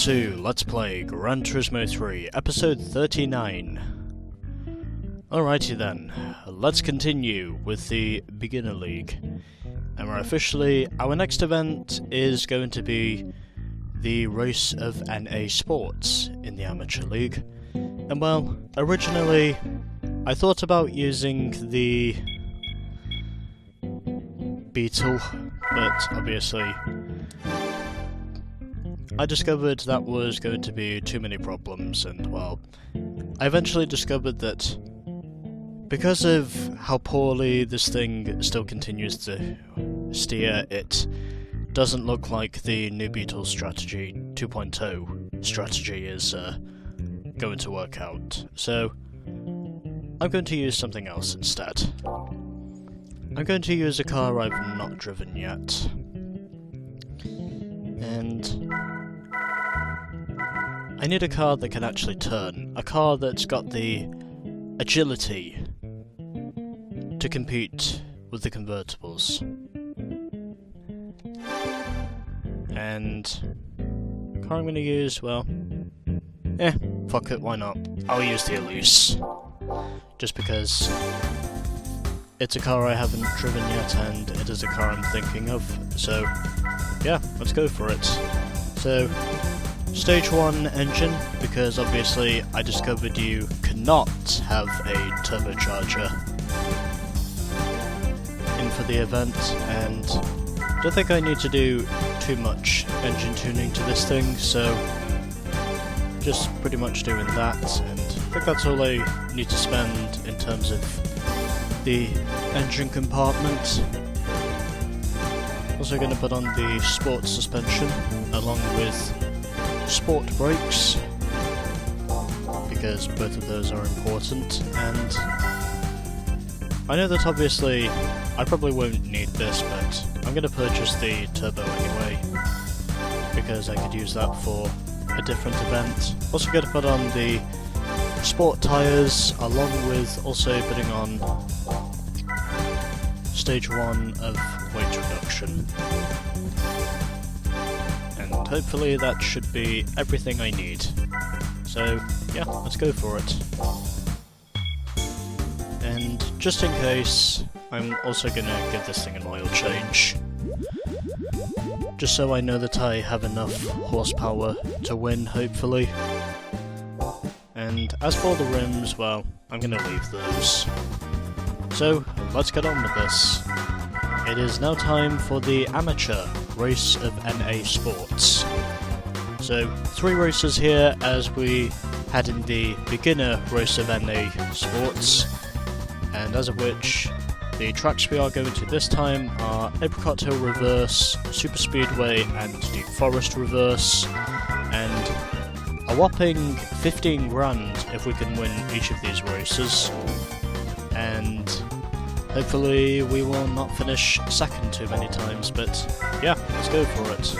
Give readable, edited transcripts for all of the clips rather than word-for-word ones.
to Let's Play Gran Turismo 3, episode 39. Alrighty then, let's continue with the Beginner League. And our next event is going to be the race of NA Sports in the Amateur League. And well, originally, I thought about using the Beetle, but obviously I discovered that was going to be too many problems, and well, I eventually discovered that because of how poorly this thing still continues to steer, it doesn't look like the new Beetle strategy 2.0 strategy is going to work out. So I'm going to use something else instead. I'm going to use a car I've not driven yet. And I need a car that can actually turn. A car that's got the agility to compete with the convertibles. And the car I'm going to use, well, fuck it, why not? I'll use the Elise. Just because it's a car I haven't driven yet, and it is a car I'm thinking of, so yeah, let's go for it. So, Stage 1 engine, because obviously I discovered you cannot have a turbocharger in for the event, and don't think I need to do too much engine tuning to this thing, so just pretty much doing that, and I think that's all I need to spend in terms of the engine compartment. Also going to put on the sport suspension along with sport brakes, because both of those are important, and I know that obviously I probably won't need this, but I'm going to purchase the turbo anyway, because I could use that for a different event. Also going to put on the sport tyres, along with also putting on Stage 1 of weight reduction. And hopefully that should be everything I need. So yeah, let's go for it. And just in case, I'm also gonna give this thing an oil change. Just so I know that I have enough horsepower to win, hopefully. And as for the rims, well, I'm gonna leave those. So, let's get on with this. It is now time for the amateur race of NA Sports. So, 3 races here as we had in the beginner race of NA Sports, and as of which, the tracks we are going to this time are Apricot Hill Reverse, Super Speedway and Deep Forest Reverse, and a whopping 15 grand if we can win each of these races. And hopefully we will not finish second too many times, but yeah, let's go for it.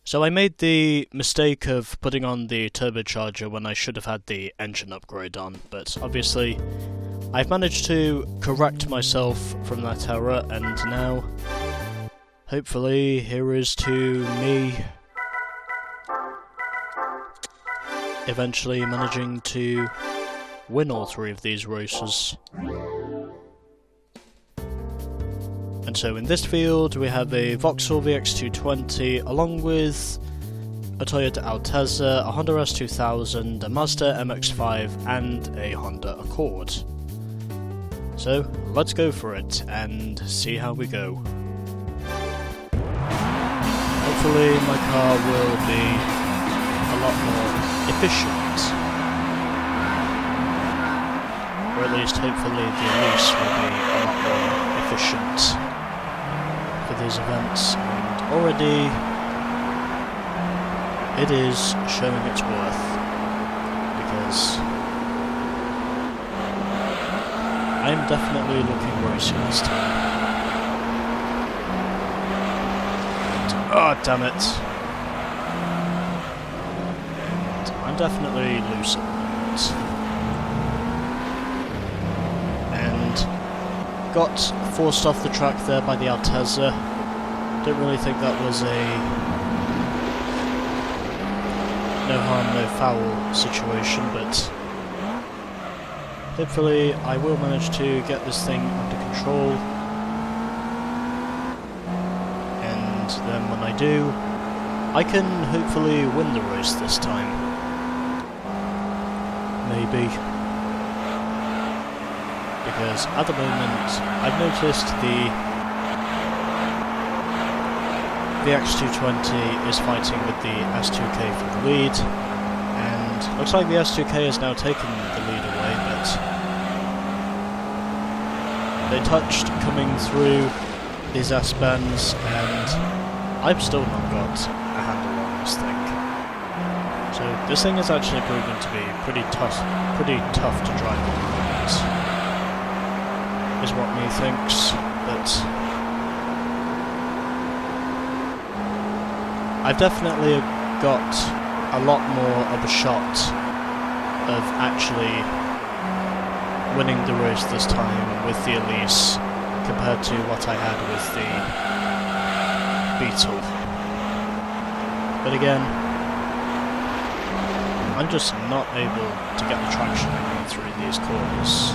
So I made the mistake of putting on the turbocharger when I should have had the engine upgrade on, but obviously I've managed to correct myself from that error, and now hopefully here is to me eventually managing to win all 3 of these races. And so in this field we have a Vauxhall VX220 along with a Toyota Altezza, a Honda S2000, a Mazda MX-5 and a Honda Accord. So let's go for it and see how we go. Hopefully my car will be a lot more efficient. Or at least hopefully the Elise will be a lot more efficient for these events, and already it is showing its worth, because I'm definitely looking racing this time. Oh, damn it. And I'm definitely loose at the moment. Got forced off the track there by the Altezza. Don't really think that was a no harm, no foul situation, but hopefully I will manage to get this thing under control, and then when I do, I can hopefully win the race this time. Maybe. Because at the moment, I've noticed the X220 is fighting with the S2K for the lead, and looks like the S2K has now taken the lead away, but they touched coming through these S-bends, and I've still not got a handle on this thing. So this thing is actually proven to be pretty tough to drive at the moment, is what me thinks, but I've definitely got a lot more of a shot of actually winning the race this time with the Elise compared to what I had with the Beetle. But again, I'm just not able to get the traction I need through these corners.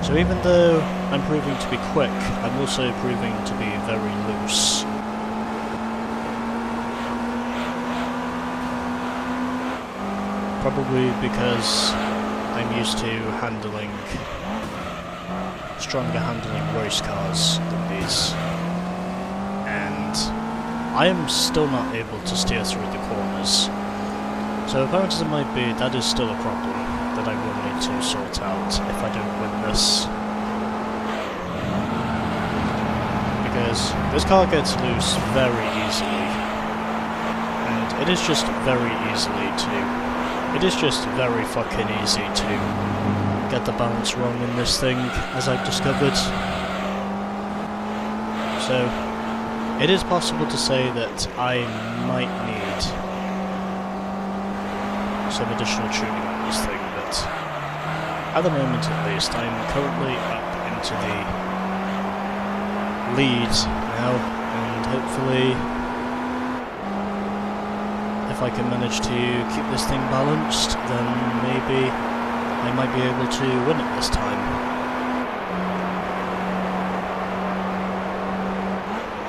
So even though I'm proving to be quick, I'm also proving to be very loose. Probably because I'm used to handling stronger handling race cars than these, and I am still not able to steer through the corners. So apparent as it might be, that is still a problem that I will need to sort out if I don't win this. Because this car gets loose very easily, and it is just very fucking easy to get the balance wrong in this thing, as I've discovered. So, it is possible to say that I might need some additional tuning on this thing, but at the moment at least, I'm currently up into the lead now, and hopefully if I can manage to keep this thing balanced, then maybe I might be able to win it this time.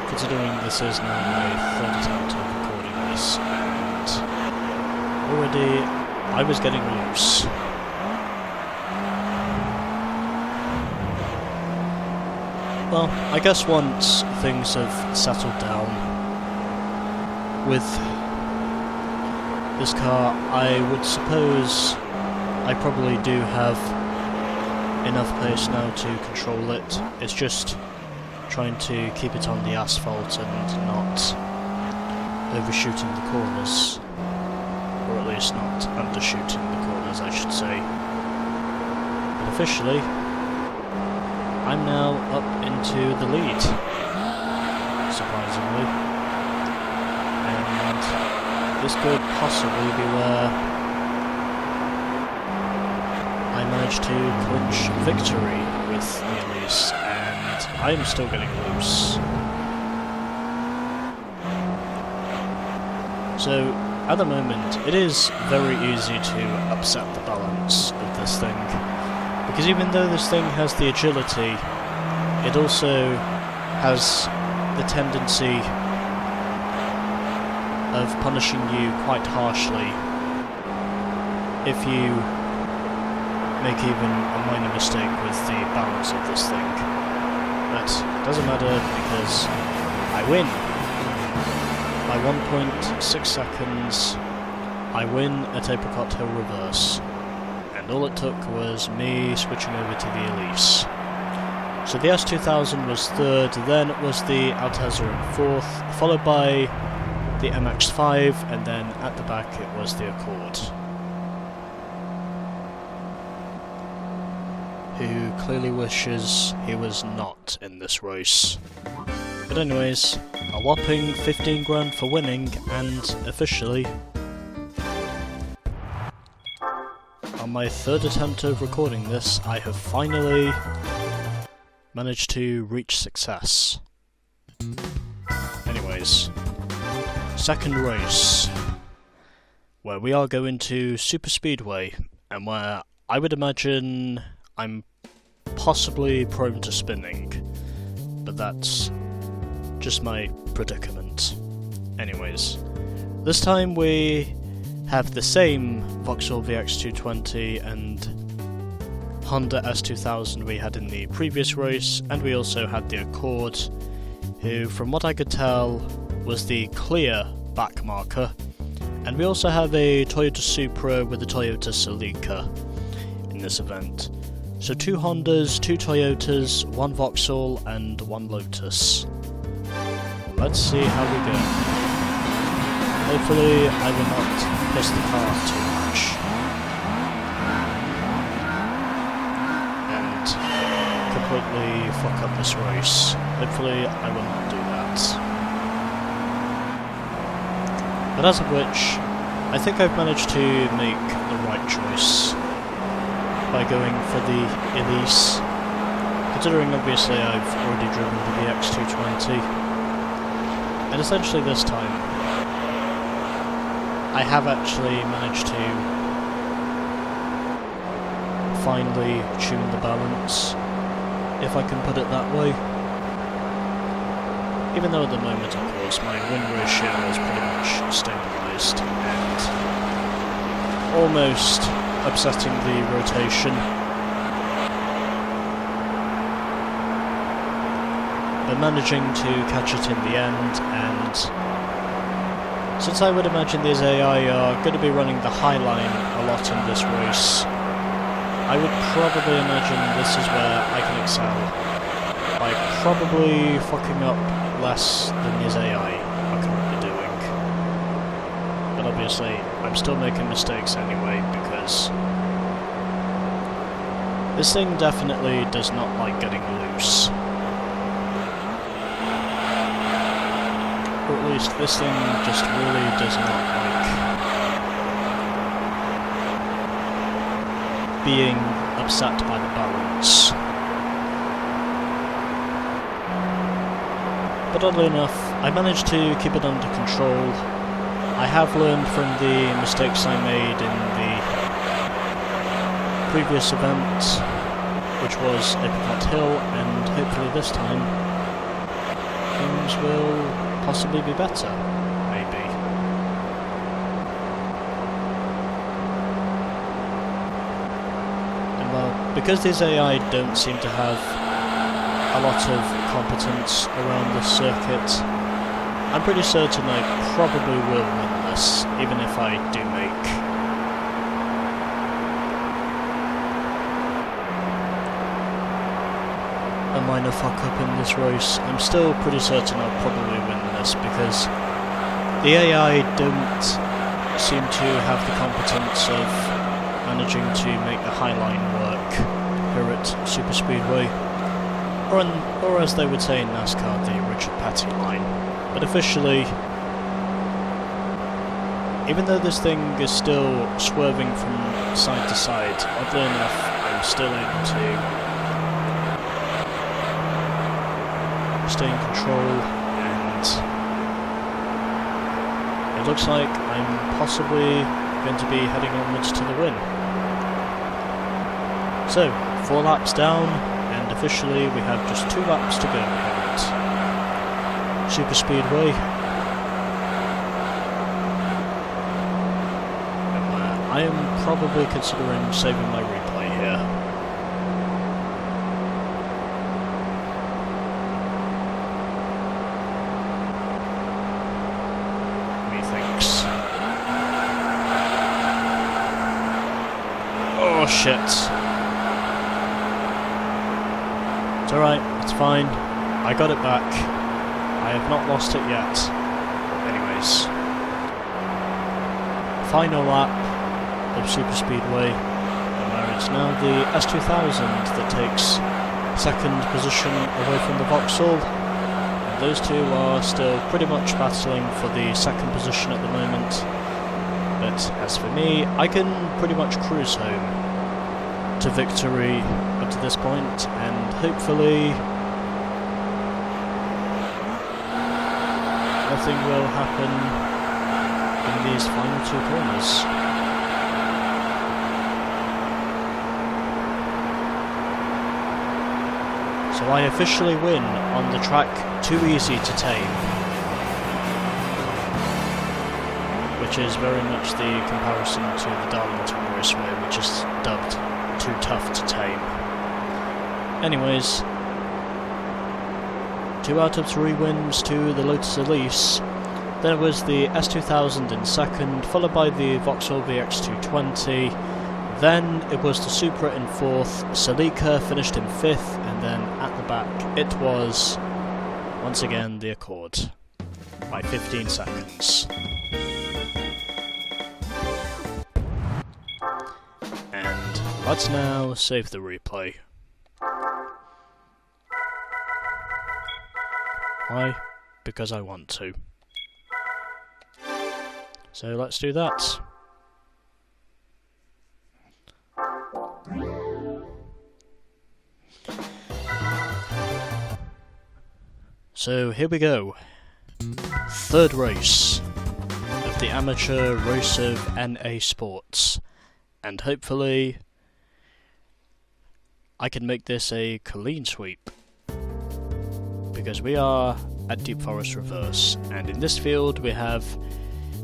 Considering this is now my third attempt of recording this, and already I was getting loose. Well, I guess once things have settled down with this car, I would suppose I probably do have enough pace now to control it. It's just trying to keep it on the asphalt and not overshooting the corners, or at least not undershooting the corners, I should say. But officially, I'm now up into the lead, surprisingly, and this could possibly be where I manage to clinch victory with the Elise, and I'm still getting loose. So, at the moment, it is very easy to upset the balance of this thing, because even though this thing has the agility, it also has the tendency of punishing you quite harshly if you make even a minor mistake with the balance of this thing. But it doesn't matter, because I win! By 1.6 seconds, I win at Apricot Hill Reverse, and all it took was me switching over to the Elise. So the S2000 was third, then it was the Altezza in fourth, followed by the MX-5, and then at the back it was the Accord, who clearly wishes he was not in this race. But anyways, a whopping 15 grand for winning, and officially, on my third attempt of recording this, I have finally managed to reach success. Anyways, second race. where we are going to Super Speedway, and where I would imagine I'm possibly prone to spinning, but that's just my predicament. Anyways, this time we have the same Vauxhall VX220 and Honda S2000 we had in the previous race, and we also had the Accord, who, from what I could tell, was the clear back marker, and we also have a Toyota Supra with a Toyota Celica in this event. So 2 Hondas, 2 Toyotas, 1 Vauxhall and 1 Lotus. Let's see how we go. Hopefully I will not piss the car too much. And completely fuck up this race. Hopefully I will not do that. But as of which, I think I've managed to make the right choice by going for the Elise, considering obviously I've already driven the VX220, and essentially this time I have actually managed to finally tune the balance, if I can put it that way. Even though at the moment, of course, my win ratio is pretty much stabilised and almost upsetting the rotation. But managing to catch it in the end, and since I would imagine these AI are going to be running the high line a lot in this race, I would probably imagine this is where I can excel, by probably fucking up less than these AI are currently doing. But obviously, I'm still making mistakes anyway, because this thing definitely does not like getting loose. Or at least this thing just really does not like being upset by the balance. But oddly enough, I managed to keep it under control. I have learned from the mistakes I made in the previous event, which was Apricot Hill, and hopefully this time things will possibly be better, maybe. And well, because these AI don't seem to have a lot of competence around this circuit, I'm pretty certain I probably will win this, even if I do make a minor fuck up in this race. I'm still pretty certain I'll probably win this, because the AI don't seem to have the competence of managing to make the high line work here at Super Speedway. Or as they would say in NASCAR, the Richard Petty line. But officially, even though this thing is still swerving from side to side, oddly enough, I'm still able to stay in control, and it looks like I'm possibly going to be heading onwards to the win. So, 4 laps down, and officially we have just 2 laps to go here at Super Speedway. I am probably considering saving my replay here. Methinks. Oh shit. It's alright, it's fine. I got it back. I have not lost it yet. Anyways. Final lap of Super Speedway, where it's now the S2000 that takes 2nd position away from the Vauxhall. And those two are still pretty much battling for the 2nd position at the moment. But as for me, I can pretty much cruise home to victory up to this point, and hopefully nothing will happen in these final two corners. So I officially win on the track Too Easy to Tame, which is very much the comparison to the Darlington Raceway, which is dubbed Too Tough to Tame. Anyways, 2 out of 3 wins to the Lotus Elise. Then it was the S2000 in second, followed by the Vauxhall VX220. Then it was the Supra in fourth, Celica finished in fifth, and then at the back it was, once again, the Accord, by 15 seconds. And let's now save the replay. Why? Because I want to. So let's do that. So here we go. Third race of the amateur race of NA Sports. And hopefully I can make this a clean sweep. Because we are at Deep Forest Reverse, and in this field we have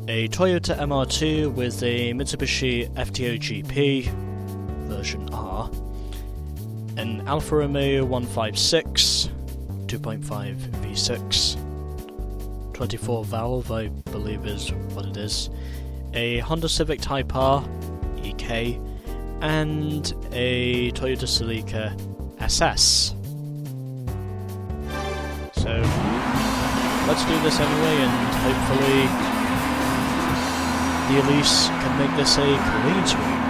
a Toyota MR2 with a Mitsubishi FTO GP version R, an Alfa Romeo 156 2.5 V6, 24 valve I believe is what it is, a Honda Civic Type R EK, and a Toyota Celica SS. So let's do this anyway, and hopefully the Elise can make this a clean sweep.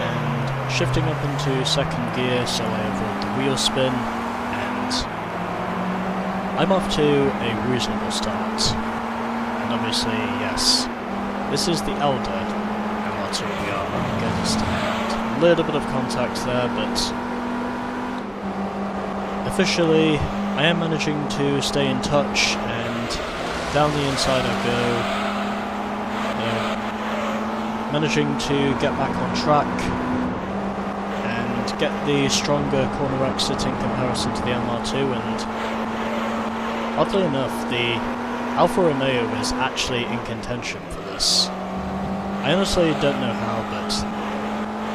And shifting up into second gear so I avoid the wheel spin, and I'm off to a reasonable start. And obviously, yes, this is the elder MR2 we are against. A little bit of contact there, but officially, I am managing to stay in touch, and down the inside I go, managing to get back on track and get the stronger corner exit in comparison to the MR2, and oddly enough, the Alfa Romeo is actually in contention for this. I honestly don't know how, but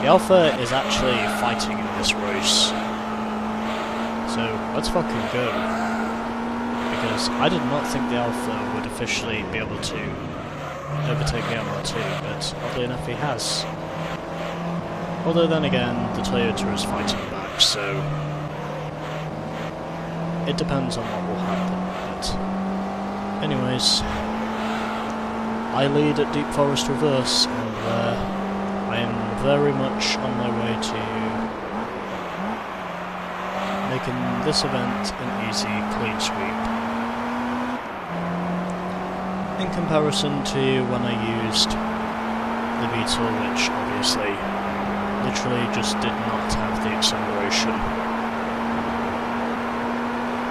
the Alfa is actually fighting in this race. So let's fucking go, because I did not think the Alfa would officially be able to overtake the MR2, but oddly enough he has. Although then again, the Toyota is fighting back, so it depends on what will happen. But anyways, I lead at Deep Forest Reverse, and I am very much on my way to making this event an easy, clean sweep. In comparison to when I used the Beetle, which obviously literally just did not have the acceleration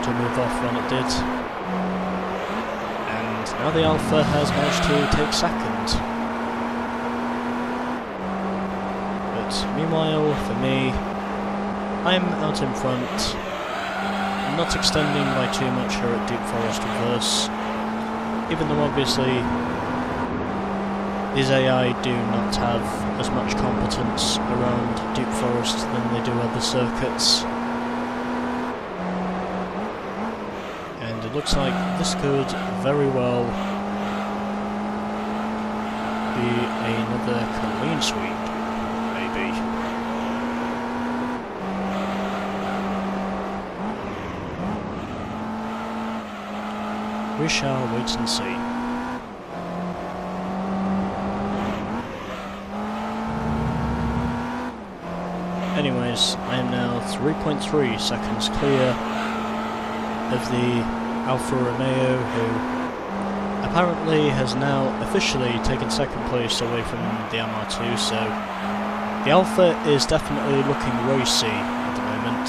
to move off when it did. And now the Alfa has managed to take second. But meanwhile, for me, I'm out in front, not extending by too much here at Deep Forest Reverse, even though obviously these AI do not have as much competence around Deep Forest than they do other circuits. And it looks like this could very well be another clean sweep, maybe. We shall wait and see. Anyways, I am now 3.3 seconds clear of the Alfa Romeo, who apparently has now officially taken second place away from the MR2, so the Alfa is definitely looking racy at the moment.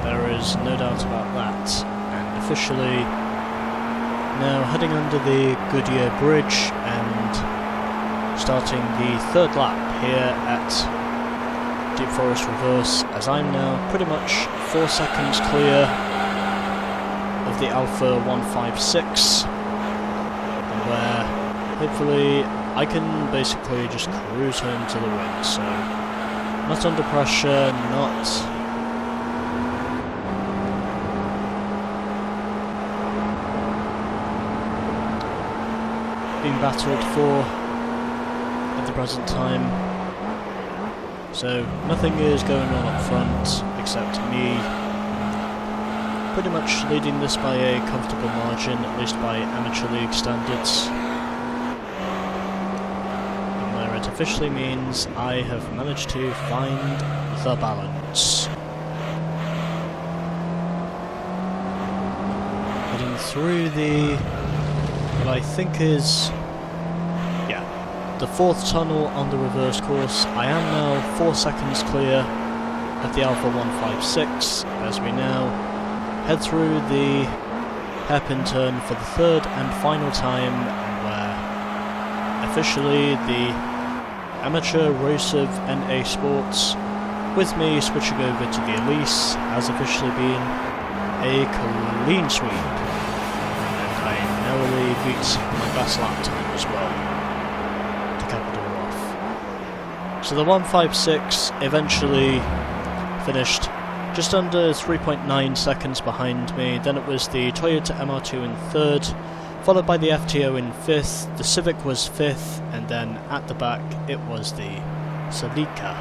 There is no doubt about that, and officially now heading under the Goodyear Bridge and starting the third lap here at Deep Forest Reverse, as I'm now pretty much 4 seconds clear of the Alpha 156, where hopefully I can basically just cruise home to the win. So not under pressure, not being battled for at the present time. So nothing is going on up front except me pretty much leading this by a comfortable margin, at least by amateur league standards. And where it officially means I have managed to find the balance. Heading through what I think is the fourth tunnel on the reverse course. I am now 4 seconds clear of the Alpha 156 as we now head through the hairpin turn for the third and final time, where officially the amateur race of NA Sports, with me switching over to the Elise, has officially been a clean sweep, and I narrowly beat my best lap time as well. So the 156 eventually finished just under 3.9 seconds behind me. Then it was the Toyota MR2 in third, followed by the FTO in fifth. The Civic was fifth, and then at the back it was the Celica.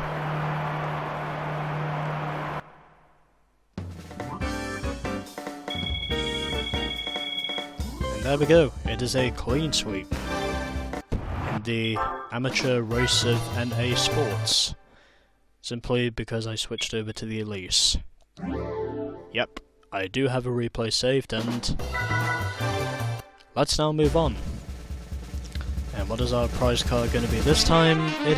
And there we go. It is a clean sweep in the amateur race of NA Sports, simply because I switched over to the Elise. Yep, I do have a replay saved, and let's now move on. And what is our prize card going to be this time? It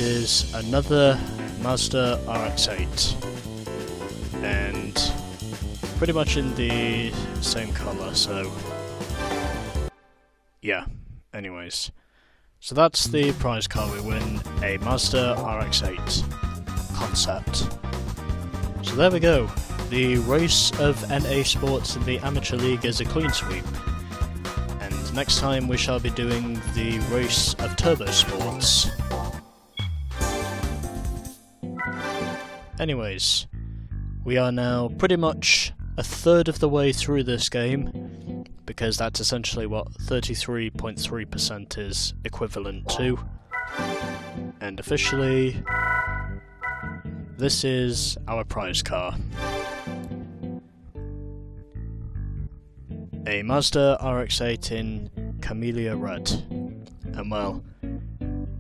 is another Mazda RX-8, and pretty much in the same colour, so yeah, anyways. So that's the prize car we win, a Mazda RX-8 concept. So there we go. The race of NA Sports in the Amateur League is a clean sweep. And next time we shall be doing the race of Turbo Sports. Anyways, we are now pretty much a third of the way through this game, because that's essentially what 33.3% is equivalent to. And officially, this is our prize car. A Mazda RX-8 in Camellia Red. And well,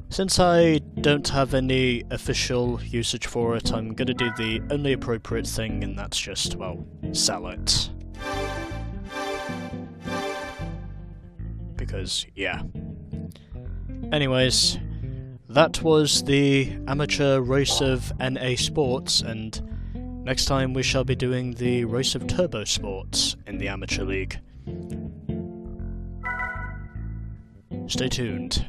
since I don't have any official usage for it, I'm gonna do the only appropriate thing, and that's just, well, sell it. Because, yeah. Anyways, that was the amateur race of NA Sports, and next time we shall be doing the race of Turbo Sports in the Amateur League. Stay tuned.